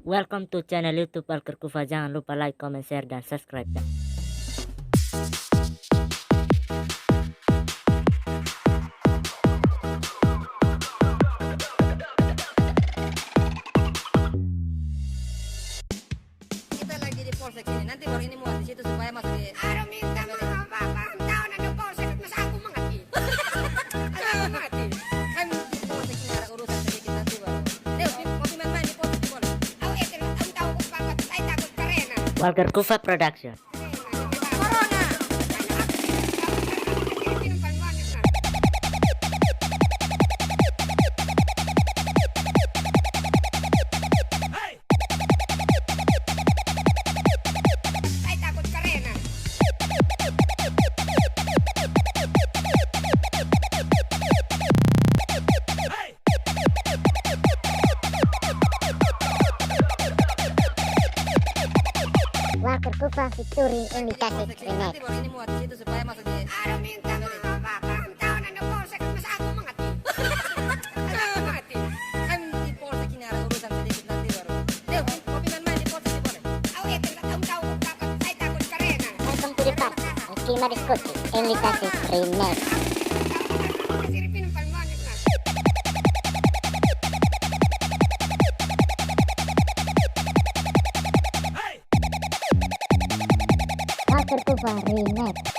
Welcome to channel YouTube Walker Kufa. Jangan lupa like, comment, share, dan subscribe ya. Kita lagi di polsek ini, nanti baru ini muat di situ supaya masuk di. Aduh minta maaf bapak, tahu nanti polsek masa aku mengerti. Aku mengerti. Kan di polsek ini ada urusan sedikit nanti baru. Kopi main-main di polsek boleh. Aku itu aku tahu bapak, saya takut karena. Walker Kufa Production. Corona. Minum paling banyak kan. Saya takut karena. Walker Kufa featuring imitasi Polsek ini, nanti Renet. baru ini muat di situ supaya masuk di. Aduh minta maaf bapak, tahu nanti polsek masa aku mengerti. Aku mengerti. Kan di polsek ini ada urusan sedikit nanti baru. Kopi main-main di polsek ini boleh. Aku itu tahu bapak, saya takut karena. Welcome to the party. Esquema Discote. Imitasi Renet. Kasih minum paling banyak kan. Walker Kufa Renet.